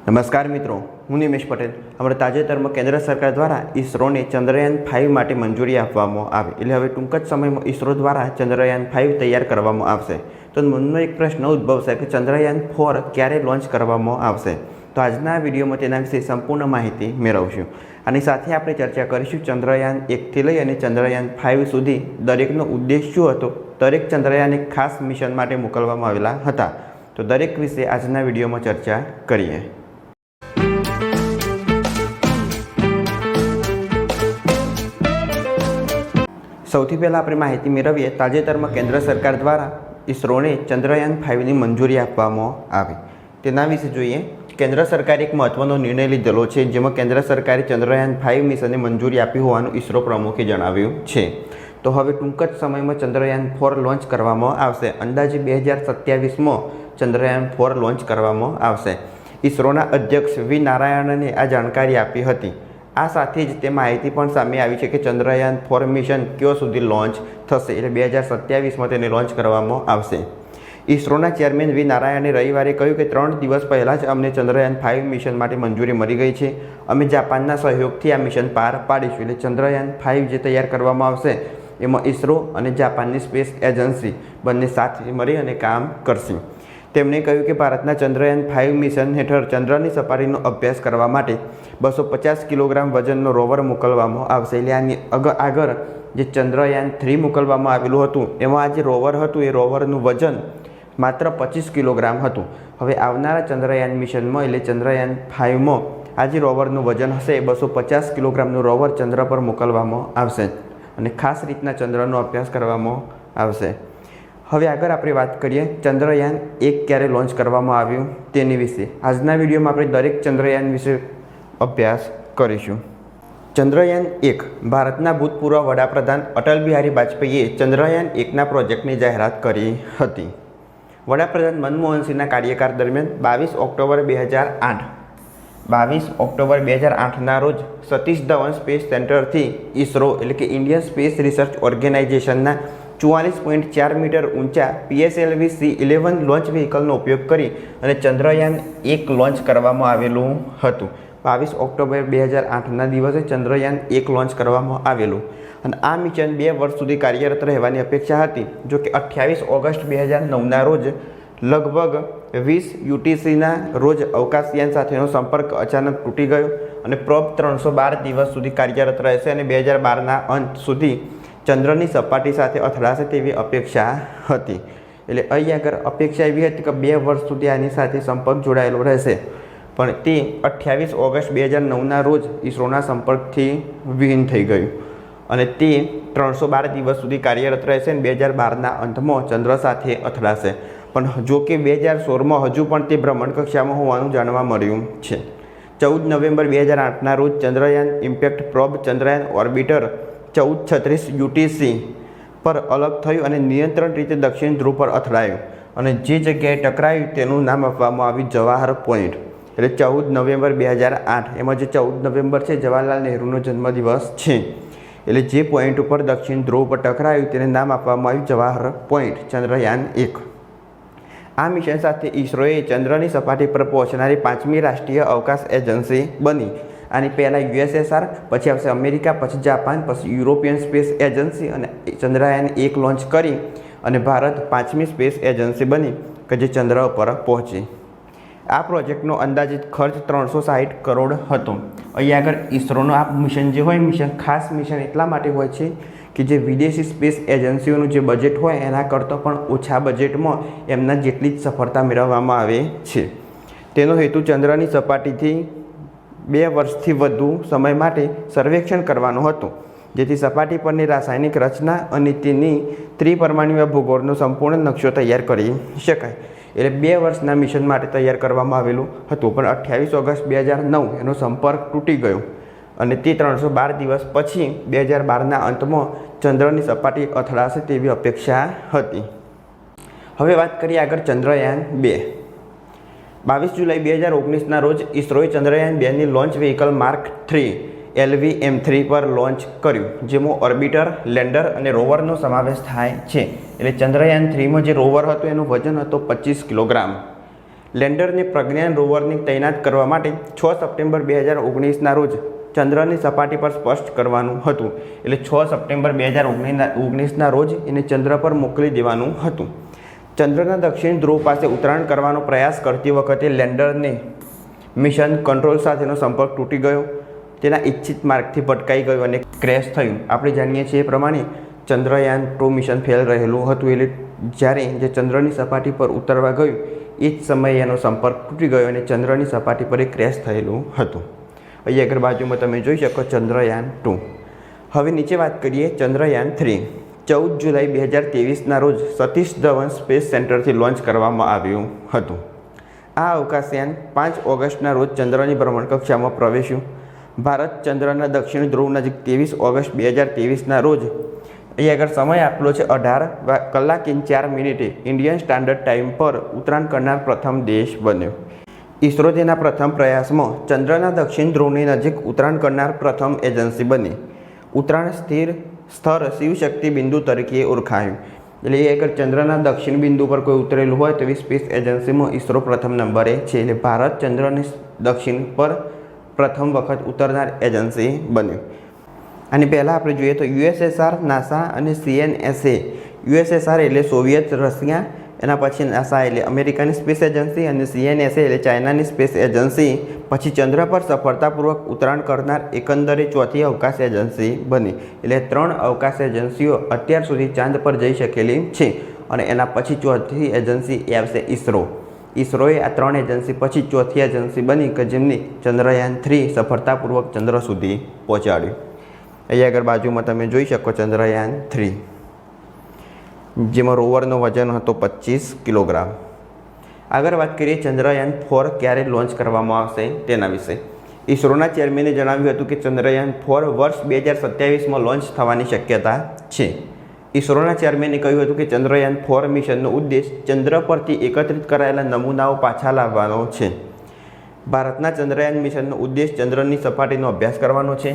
નમસ્કાર મિત્રો, હું નિમેશ પટેલ। હમણાં તાજેતરમાં કેન્દ્ર સરકાર દ્વારા ઈસરોને ચંદ્રયાન 5 માટે મંજૂરી આપવામાં આવી, એટલે હવે ટૂંક જ સમયમાં ઈસરો દ્વારા ચંદ્રયાન 5 તૈયાર કરવામાં આવશે। તો મનમાં એક પ્રશ્ન ઉદ્ભવશે કે ચંદ્રયાન 4 ક્યારે લોન્ચ કરવામાં આવશે। તો આજના વિડીયોમાં તેના વિશે સંપૂર્ણ માહિતી મેળવશું। આની સાથે આપણે ચર્ચા કરીશું ચંદ્રયાન 1થી લઈ અને ચંદ્રયાન 5 સુધી દરેકનો ઉદ્દેશ શું હતો, દરેક ચંદ્રયાન એક ખાસ મિશન માટે મોકલવામાં આવેલા હતા। તો દરેક વિશે આજના વિડીયોમાં ચર્ચા કરીએ। સૌથી પહેલાં આપણે માહિતી મેળવીએ તાજેતરમાં કેન્દ્ર સરકાર દ્વારા ઈસરોને ચંદ્રયાન 5ની મંજૂરી આપવામાં આવી તેના વિશે જોઈએ। કેન્દ્ર સરકારે એક મહત્વનો નિર્ણય લીધેલો છે, જેમાં કેન્દ્ર સરકારે ચંદ્રયાન 5 મિશનને મંજૂરી આપી હોવાનું ઈસરો પ્રમુખે જણાવ્યું છે। તો હવે ટૂંક જ સમયમાં ચંદ્રયાન 4 લોન્ચ કરવામાં આવશે। અંદાજે 2027માં ચંદ્રયાન 4 લોન્ચ કરવામાં આવશે। ઈસરોના અધ્યક્ષ વી નારાયણને આ જાણકારી આપી હતી। આ સાથે જ તે માહિતી પણ સામે આવી છે કે ચંદ્રયાન 4 મિશન ક્યાં સુધી લોન્ચ થશે, એટલે 2027માં તેને લોન્ચ કરવામાં આવશે। ઈસરોના ચેરમેન વી નારાયણે રવિવારે કહ્યું કે 3 દિવસ પહેલાં જ અમને ચંદ્રયાન 5 મિશન માટે મંજૂરી મળી ગઈ છે। અમે જાપાનના સહયોગથી આ મિશન પાર પાડીશું। એટલે ચંદ્રયાન 5 જે તૈયાર કરવામાં આવશે એમાં ઈસરો અને જાપાનની સ્પેસ એજન્સી બંને સાથે મળી અને કામ કરશે। તેમણે કહ્યું કે ભારતના ચંદ્રયાન 5 મિશન હેઠળ ચંદ્રની સપાટીનો અભ્યાસ કરવા માટે 250 કિલોગ્રામ વજનનો રોવર મોકલવામાં આવશે। એટલે આની આગળ જે ચંદ્રયાન 3 મોકલવામાં આવેલું હતું એમાં આ જે રોવર હતું એ રોવરનું વજન માત્ર 25 કિલોગ્રામ હતું। હવે આવનારા ચંદ્રયાન મિશનમાં એટલે ચંદ્રયાન 5માં આ જે રોવરનું વજન હશે 250 કિલોગ્રામનું રોવર ચંદ્ર પર મોકલવામાં આવશે અને ખાસ રીતના ચંદ્રનો અભ્યાસ કરવામાં આવશે। હવે આગળ આપણે વાત કરીએ ચંદ્રયાન 1 ક્યારે લોન્ચ કરવામાં આવ્યું તેની વિશે। આજના વિડીયોમાં આપણે દરેક ચંદ્રયાન વિશે અભ્યાસ કરીશું। ચંદ્રયાન 1 ભારતના ભૂતપૂર્વ વડાપ્રધાન અટલ બિહારી વાજપેયીએ ચંદ્રયાન 1ના પ્રોજેક્ટની જાહેરાત કરી હતી। વડાપ્રધાન મનમોહન સિંહના કાર્યકાળ દરમિયાન 22 ઓક્ટોબર 2008ના રોજ સતીશ ધવન સ્પેસ સેન્ટરથી ઈસરો એટલે કે ઇન્ડિયન સ્પેસ રિસર્ચ ઓર્ગેનાઇઝેશનના 44.4 મીટર ઊંચા PSLV-C11 લોન્ચ વ્હીકલનો ઉપયોગ કરી અને ચંદ્રયાન 1 લોન્ચ કરવામાં આવેલું હતું। 22 ઓક્ટોબર 2008ના દિવસે ચંદ્રયાન 1 લોન્ચ કરવામાં આવેલું અને આ મિશન 2 વર્ષ સુધી કાર્યરત રહેવાની અપેક્ષા હતી। જો કે 28 ઓગસ્ટ 2009ના રોજ લગભગ 20 UTCના રોજ અવકાશયાન સાથેનો સંપર્ક અચાનક તૂટી ગયો અને પ્રોબ 312 દિવસ સુધી કાર્યરત રહેશે અને 2012ના અંત સુધી ચંદ્રની સપાટી સાથે અથડાશે તેવી અપેક્ષા હતી। એટલે અહીં આગળ અપેક્ષા એવી હતી કે 2 વર્ષ સુધી આની સાથે સંપર્ક જોડાયેલો રહેશે, પણ તે 28 ઓગસ્ટ 2009ના રોજ ઈસરોના સંપર્કથી વિહીન થઈ ગયું અને તે 312 દિવસ સુધી કાર્યરત રહેશે અને 2012ના અંતમાં ચંદ્ર સાથે અથડાશે। પણ જો કે 2016માં હજુ પણ તે ભ્રમણ કક્ષામાં હોવાનું જાણવા મળ્યું છે। 14 નવેમ્બર 2008ના રોજ Chandrayaan impact probe Chandrayaan orbiter 1436 UTC પર અલગ થયું અને નિયંત્રણ રીતે દક્ષિણ ધ્રુવ પર અથડાયું અને જે જગ્યાએ ટકરાયું તેનું નામ આપવામાં આવ્યું જવાહર પોઈન્ટ। એટલે 14 નવેમ્બર 2008 એમાં જે 14 નવેમ્બર છે જવાહરલાલ નહેરુનો જન્મદિવસ છે, એટલે જે પોઈન્ટ ઉપર દક્ષિણ ધ્રુવ પર ટકરાયું તેને નામ આપવામાં આવ્યું જવાહર પોઈન્ટ ચંદ્રયાન 1। આ મિશન સાથે ઈસરોએ ચંદ્રની સપાટી પર પહોંચનારી 5મી રાષ્ટ્રીય અવકાશ એજન્સી બની। આની પહેલાં USSR, પછી આવશે અમેરિકા, પછી જાપાન, પછી યુરોપિયન સ્પેસ એજન્સી અને ચંદ્રયાન 1 લોન્ચ કરી અને ભારત 5મી સ્પેસ એજન્સી બની કે જે ચંદ્ર પર પહોંચી। આ પ્રોજેક્ટનો અંદાજિત ખર્ચ 360 કરોડ હતો। અહીં આગળ ઈસરોનો આ મિશન જે હોય મિશન ખાસ મિશન એટલા માટે હોય છે કે જે વિદેશી સ્પેસ એજન્સીઓનું જે બજેટ હોય એના કરતાં પણ ઓછા બજેટમાં એમના જેટલી જ સફળતા મેળવવામાં આવે છે। તેનો હેતુ ચંદ્રની સપાટીથી 2 વર્ષથી વધુ સમય માટે સર્વેક્ષણ કરવાનો હતો, જેથી સપાટી પરની રાસાયણિક રચના અને તેની ત્રિપરિમાણીય ભૂગોળનો સંપૂર્ણ નકશો તૈયાર કરી શકાય। એટલે 2 વર્ષના મિશન માટે તૈયાર કરવામાં આવેલું હતું, પણ 28 ઓગસ્ટ 2009 એનો સંપર્ક તૂટી ગયો અને તે 312 દિવસ પછી 2012ના અંતમાં ચંદ્રની સપાટી અથડાશે તેવી અપેક્ષા હતી। હવે વાત કરીએ આગળ ચંદ્રયાન 2। 22 જુલાઈ 2019ના રોજ ઈસરોએ ચંદ્રયાન 2ની લોન્ચ વ્હીકલ માર્ક 3 LV-M3 પર લોન્ચ કર્યું, જેમાં ઓર્બિટર, લેન્ડર અને રોવરનો સમાવેશ થાય છે। એટલે ચંદ્રયાન 3માં જે રોવર હતું એનું વજન હતું 25 કિલોગ્રામ। લેન્ડરને પ્રજ્ઞાન રોવરને તૈનાત કરવા માટે 6 સપ્ટેમ્બર 2019ના રોજ ચંદ્રની સપાટી પર સ્પષ્ટ કરવાનું હતું. એટલે 6 સપ્ટેમ્બર 2019ના રોજ એને ચંદ્ર પર મોકલી દેવાનું હતું. ચંદ્રના દક્ષિણ ધ્રુવ પાસે ઉતરાણ કરવાનો પ્રયાસ કરતી વખતે લેન્ડરને મિશન કંટ્રોલ સાથેનો સંપર્ક તૂટી ગયો, તેના ઇચ્છિત માર્ગથી ભટકાઈ ગયો અને ક્રેશ થયું. આપણે જાણીએ છીએ એ પ્રમાણે ચંદ્રયાન 2 મિશન ફેલ રહેલું હતું. એટલે જ્યારે જે ચંદ્રની સપાટી પર ઉતરવા ગયું એ જ સમયે એનો સંપર્ક તૂટી ગયો અને ચંદ્રની સપાટી પર એ ક્રેશ થયેલું હતું. અહીં આગળ બાજુમાં તમે જોઈ શકો ચંદ્રયાન 2. હવે નીચે વાત કરીએ ચંદ્રયાન 3. 14 જુલાઈ 2023ના રોજ સતીશ ધવન સ્પેસ સેન્ટરથી લોન્ચ કરવામાં આવ્યું હતું. આ અવકાશયાન 5 ઓગસ્ટના રોજ ચંદ્રની ભ્રમણકક્ષામાં પ્રવેશ્યું. ભારત ચંદ્રના દક્ષિણ ધ્રુવ નજીક 23 ઓગસ્ટ 2023ના રોજ અહીં આગળ સમય આપેલો છે 18 કલાક 4 મિનિટે ઇન્ડિયન સ્ટાન્ડર્ડ ટાઈમ પર ઉતરાણ કરનાર પ્રથમ દેશ બન્યો. ઇસરો તેના પ્રથમ પ્રયાસમાં ચંદ્રના દક્ષિણ ધ્રુવની નજીક ઉતરાણ કરનાર પ્રથમ એજન્સી બની. ઉતરાણ સ્થળ શિવશક્તિ બિંદુ તરીકે ઓળખાયું. એટલે એ આગળ ચંદ્રના દક્ષિણ બિંદુ પર કોઈ ઉતરેલું હોય તેવી સ્પેસ એજન્સીમાં ઇસરો પ્રથમ નંબરે છે. એટલે ભારત ચંદ્રની દક્ષિણ પર પ્રથમ વખત ઉતરનાર એજન્સી બન્યું. આની પહેલાં આપણે જોઈએ તો યુએસએસઆર, નાસા અને CNSA. યુએસએસઆર એટલે સોવિયત રશિયા, એના પછી નાસા એટલે અમેરિકાની સ્પેસ એજન્સી અને CNSA એટલે ચાઇનાની સ્પેસ એજન્સી પછી ચંદ્ર પર સફળતાપૂર્વક ઉતરાણ કરનાર એકંદરે ચોથી અવકાશ એજન્સી બની. એટલે 3 અવકાશ એજન્સીઓ અત્યાર સુધી ચાંદ પર જઈ શકેલી છે અને એના પછી ચોથી એજન્સી એ આવશે ઇસરો. ઇસરોએ આ 3 એજન્સી પછી ચોથી એજન્સી બની કે જેમની ચંદ્રયાન 3 સફળતાપૂર્વક ચંદ્ર સુધી પહોંચાડ્યું. અહીં આગળ બાજુમાં તમે જોઈ શકો ચંદ્રયાન 3, જેમાં રોવરનો વજન હતો 25 કિલોગ્રામ. આગળ વાત કરીએ ચંદ્રયાન 4 ક્યારે લોન્ચ કરવામાં આવશે તેના વિશે. ઇસરોના ચેરમેને જણાવ્યું હતું કે ચંદ્રયાન 4 વર્ષ 2027માં લોન્ચ થવાની શક્યતા છે. ઇસરોના ચેરમેને કહ્યું હતું કે ચંદ્રયાન 4 મિશનનો ઉદ્દેશ ચંદ્ર પરથી એકત્રિત કરાયેલા નમૂનાઓ પાછા લાવવાનો છે. ભારતના ચંદ્રયાન મિશનનો ઉદ્દેશ ચંદ્રની સપાટીનો અભ્યાસ કરવાનો છે.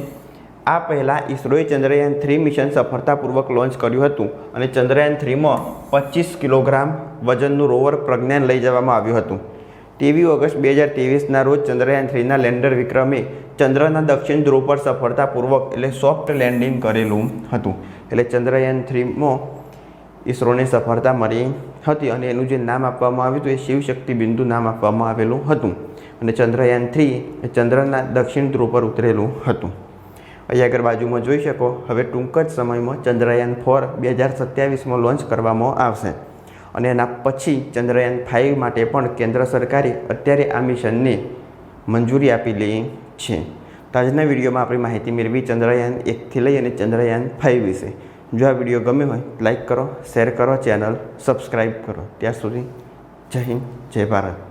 આ પહેલાં ઇસરોએ ચંદ્રયાન 3 મિશન સફળતાપૂર્વક લોન્ચ કર્યું હતું અને ચંદ્રયાન 3માં 25 કિલોગ્રામ વજનનું રોવર પ્રજ્ઞાન લઈ જવામાં આવ્યું હતું. 23 ઓગસ્ટ 2023ના રોજ ચંદ્રયાન 3ના લેન્ડર વિક્રમે ચંદ્રના દક્ષિણ ધ્રુવ પર સફળતાપૂર્વક એટલે સોફ્ટ લેન્ડિંગ કરેલું હતું. એટલે ચંદ્રયાન 3માં ઇસરોને સફળતા મળી હતી અને એનું જે નામ આપવામાં આવ્યું હતું એ શિવશક્તિ બિંદુ નામ આપવામાં આવેલું હતું. અને ચંદ્રયાન 3 એ ચંદ્રના દક્ષિણ ધ્રુવ પર ઉતરેલું હતું. અહીં આગળ બાજુમાં જોઈ શકો હવે ટૂંક જ સમયમાં ચંદ્રયાન 4 2027માં લોન્ચ કરવામાં આવશે અને એના પછી ચંદ્રયાન 5 માટે પણ કેન્દ્ર સરકારે અત્યારે આ મિશનને મંજૂરી આપેલી છે. તો આજના વિડીયોમાં આપણી માહિતી મેળવી ચંદ્રયાન 1થી લઈ અને ચંદ્રયાન 5 વિશે. જો આ વિડીયો ગમ્યો હોય લાઈક કરો, શેર કરો, ચેનલ સબસ્ક્રાઈબ કરો. ત્યાં સુધી જય હિન્દ, જય ભારત.